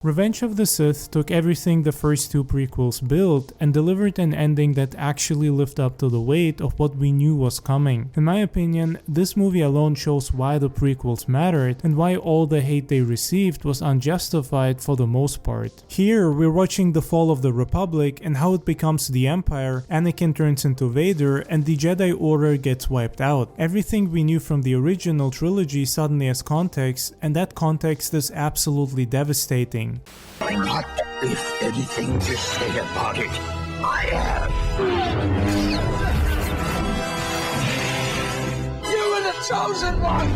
Revenge of the Sith took everything the first two prequels built and delivered an ending that actually lived up to the weight of what we knew was coming. In my opinion, this movie alone shows why the prequels mattered and why all the hate they received was unjustified for the most part. Here, we're watching the fall of the Republic and how it becomes the Empire, Anakin turns into Vader, and the Jedi Order gets wiped out. Everything we knew from the original trilogy suddenly has context, and that context is absolutely devastating. What if anything to say about it? I have. You were the chosen one!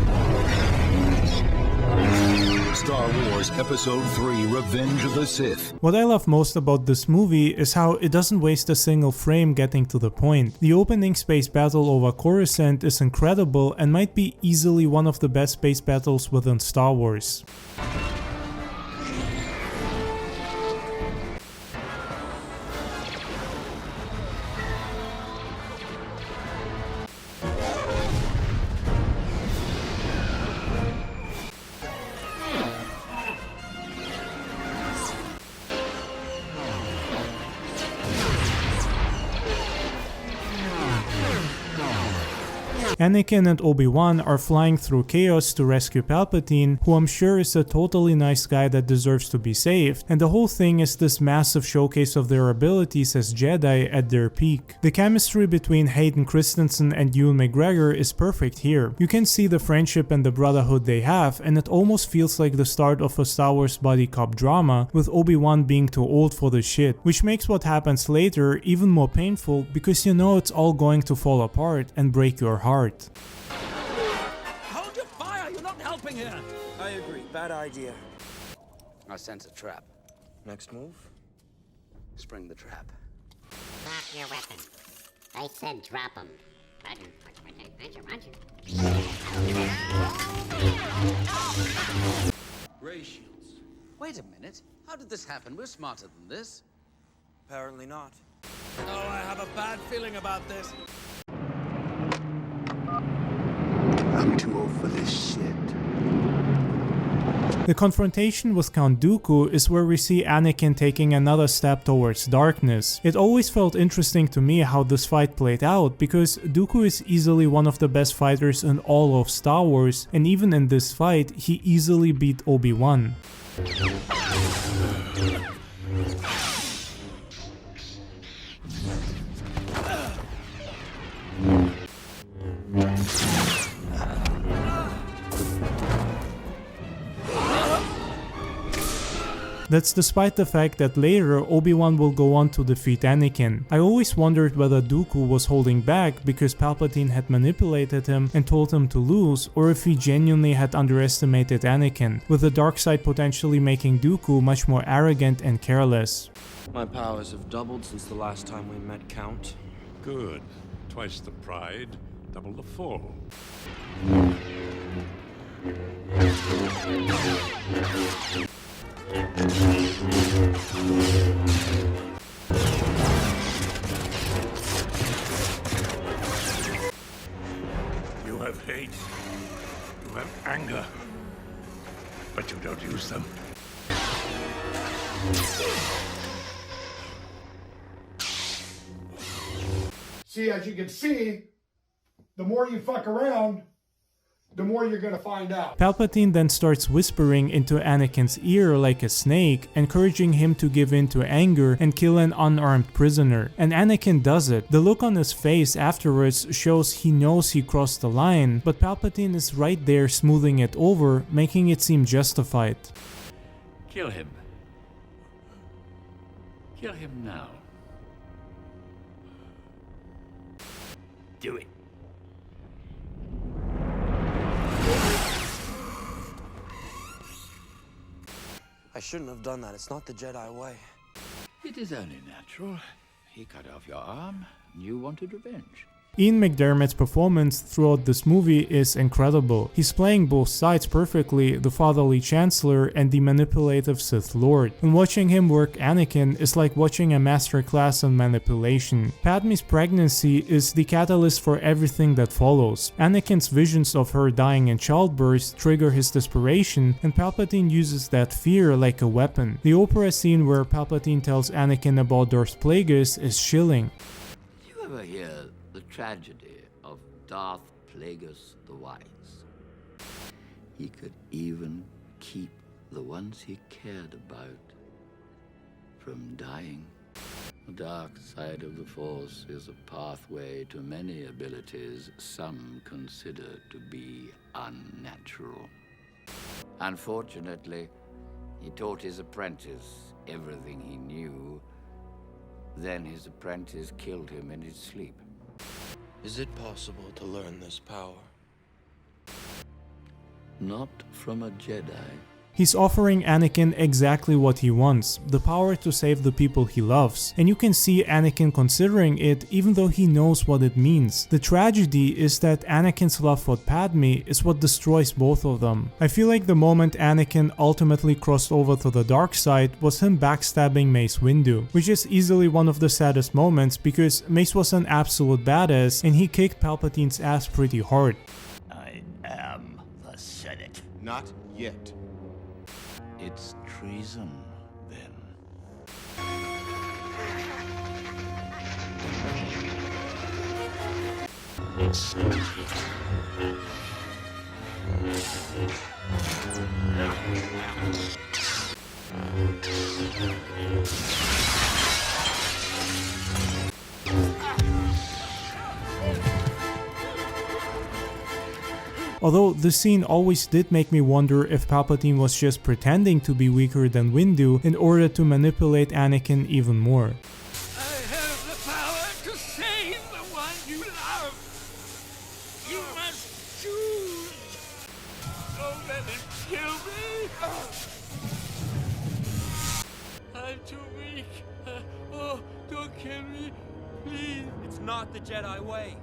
Star Wars Episode 3 Revenge of the Sith. What I love most about this movie is how it doesn't waste a single frame getting to the point. The opening space battle over Coruscant is incredible and might be easily one of the best space battles within Star Wars. Anakin and Obi-Wan are flying through chaos to rescue Palpatine, who I'm sure is a totally nice guy that deserves to be saved, and the whole thing is this massive showcase of their abilities as Jedi at their peak. The chemistry between Hayden Christensen and Ewan McGregor is perfect here. You can see the friendship and the brotherhood they have, and it almost feels like the start of a Star Wars buddy cop drama, with Obi-Wan being too old for the shit, which makes what happens later even more painful because you know it's all going to fall apart and break your heart. Hold your fire! You're not helping here! I agree. Bad idea. I sense a trap. Next move? Spring the trap. Drop your weapon. I said drop them. Roger. Ray shields. Wait a minute. How did this happen? We're smarter than this. Apparently not. Oh, I have a bad feeling about this. I'm too old for this shit. The confrontation with Count Dooku is where we see Anakin taking another step towards darkness. It always felt interesting to me how this fight played out, because Dooku is easily one of the best fighters in all of Star Wars, and even in this fight, he easily beat Obi-Wan. That's despite the fact that later Obi-Wan will go on to defeat Anakin. I always wondered whether Dooku was holding back because Palpatine had manipulated him and told him to lose, or if he genuinely had underestimated Anakin, with the dark side potentially making Dooku much more arrogant and careless. My powers have doubled since the last time we met, Count. Good. Twice the pride, double the fall. You have hate, you have anger, but you don't use them. See, as you can see, the more you fuck around, the more you're gonna find out. Palpatine then starts whispering into Anakin's ear like a snake, encouraging him to give in to anger and kill an unarmed prisoner. And Anakin does it. The look on his face afterwards shows he knows he crossed the line, but Palpatine is right there smoothing it over, making it seem justified. Kill him. Kill him now. Do it. I shouldn't have done that. It's not the Jedi way. It is only natural. He cut off your arm, and you wanted revenge. Ian McDermott's performance throughout this movie is incredible. He's playing both sides perfectly, the fatherly chancellor and the manipulative Sith Lord. And watching him work Anakin is like watching a masterclass on manipulation. Padme's pregnancy is the catalyst for everything that follows. Anakin's visions of her dying in childbirth trigger his desperation, and Palpatine uses that fear like a weapon. The opera scene where Palpatine tells Anakin about Darth Plagueis is chilling. Did you ever hear the tragedy of Darth Plagueis the Wise? He could even keep the ones he cared about from dying. The dark side of the Force is a pathway to many abilities some consider to be unnatural. Unfortunately, he taught his apprentice everything he knew. Then his apprentice killed him in his sleep. Is it possible to learn this power? Not from a Jedi. He's offering Anakin exactly what he wants, the power to save the people he loves, and you can see Anakin considering it even though he knows what it means. The tragedy is that Anakin's love for Padme is what destroys both of them. I feel like the moment Anakin ultimately crossed over to the dark side was him backstabbing Mace Windu, which is easily one of the saddest moments because Mace was an absolute badass and he kicked Palpatine's ass pretty hard. I am the Senate. Not yet. It's treason, then. Although this scene always did make me wonder if Palpatine was just pretending to be weaker than Windu in order to manipulate Anakin even more. I have the power to save the one you love. You must choose. Don't let him kill me. I'm too weak. Oh, don't kill me, please. It's not the Jedi way.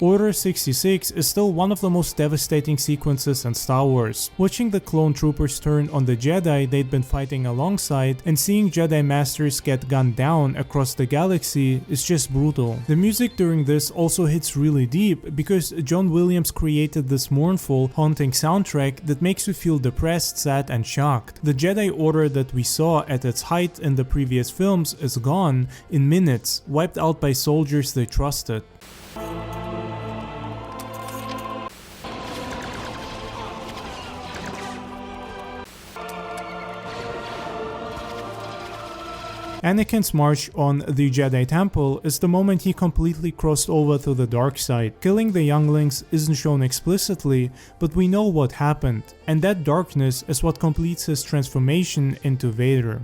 Order 66 is still one of the most devastating sequences in Star Wars. Watching the clone troopers turn on the Jedi they'd been fighting alongside and seeing Jedi Masters get gunned down across the galaxy is just brutal. The music during this also hits really deep because John Williams created this mournful, haunting soundtrack that makes you feel depressed, sad and shocked. The Jedi Order that we saw at its height in the previous films is gone in minutes, wiped out by soldiers they trusted. Anakin's march on the Jedi Temple is the moment he completely crossed over to the dark side. Killing the younglings isn't shown explicitly, but we know what happened, and that darkness is what completes his transformation into Vader.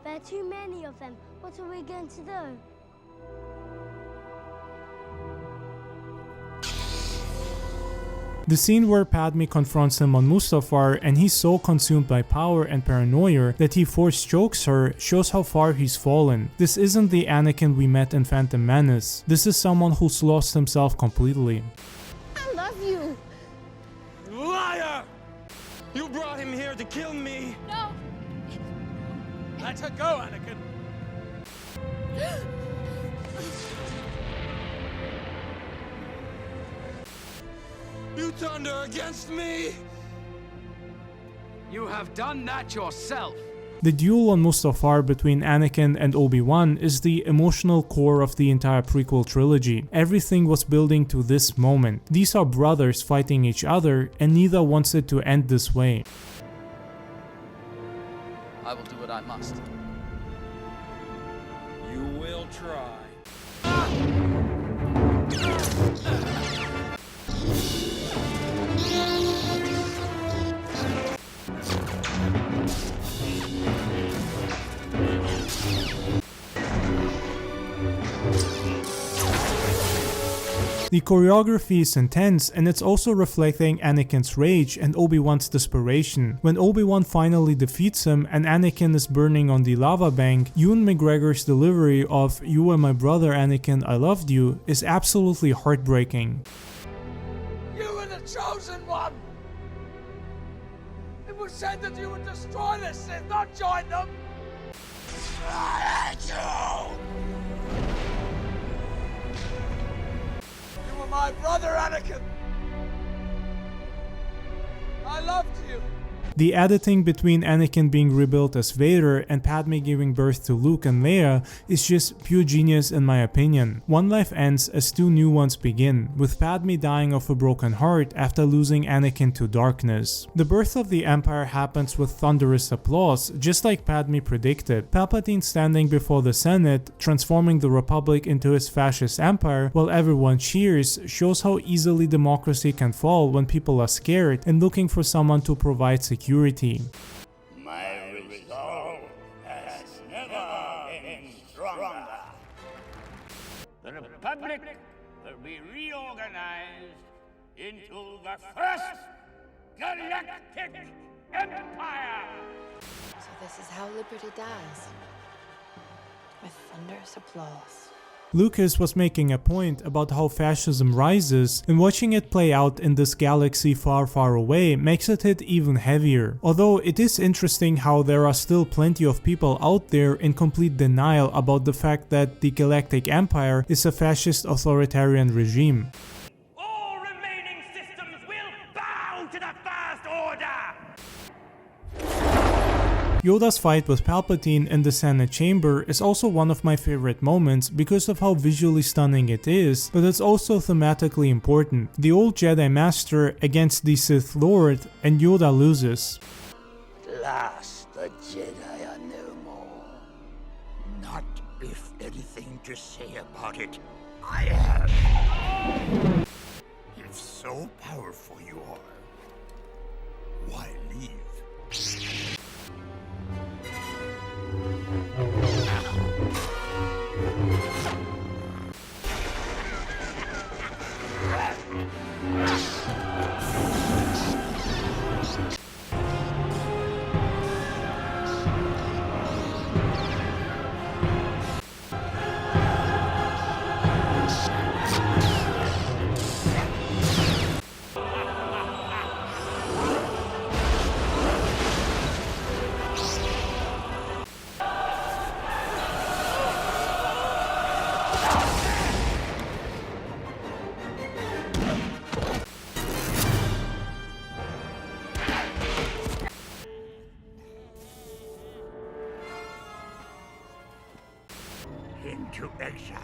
There are too many of them. What are we going to do? The scene where Padme confronts him on Mustafar and he's so consumed by power and paranoia that he force chokes her shows how far he's fallen. This isn't the Anakin we met in Phantom Menace. This is someone who's lost himself completely. I love you. Liar! You brought him here to kill me. No. Let her go, Anakin. You turned her against me! You have done that yourself! The duel on Mustafar between Anakin and Obi-Wan is the emotional core of the entire prequel trilogy. Everything was building to this moment. These are brothers fighting each other, and neither wants it to end this way. I will do what I must. You will try. The choreography is intense, and it's also reflecting Anakin's rage and Obi-Wan's desperation. When Obi-Wan finally defeats him and Anakin is burning on the lava bank, Ewan McGregor's delivery of "You were my brother, Anakin, I loved you" is absolutely heartbreaking. You were the chosen one! It was said that you would destroy the Sith, not join them! I hate you! You were my brother, Anakin! I loved you! The editing between Anakin being rebuilt as Vader and Padme giving birth to Luke and Leia is just pure genius in my opinion. One life ends as two new ones begin, with Padme dying of a broken heart after losing Anakin to darkness. The birth of the Empire happens with thunderous applause, just like Padme predicted. Palpatine standing before the Senate, transforming the Republic into his fascist empire while everyone cheers, shows how easily democracy can fall when people are scared and looking for someone to provide security. My resolve has never been stronger. The Republic will be reorganized into the first galactic empire! So this is how liberty dies. With thunderous applause. Lucas was making a point about how fascism rises, and watching it play out in this galaxy far, far away makes it hit even heavier. Although it is interesting how there are still plenty of people out there in complete denial about the fact that the Galactic Empire is a fascist authoritarian regime. All remaining systems will bow to the First Order! Yoda's fight with Palpatine in the Senate chamber is also one of my favorite moments because of how visually stunning it is, but it's also thematically important. The old Jedi Master against the Sith Lord, and Yoda loses. At last, the Jedi are no more. Not if anything to say about it. I have. If so powerful you are, why leave? Into exile.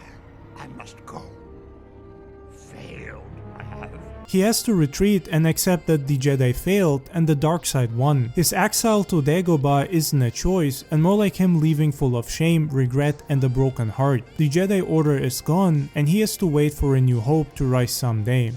I must go. Failed, I have. He has to retreat and accept that the Jedi failed and the dark side won. His exile to Dagobah isn't a choice, and more like him leaving full of shame, regret, and a broken heart. The Jedi Order is gone, and he has to wait for a new hope to rise someday.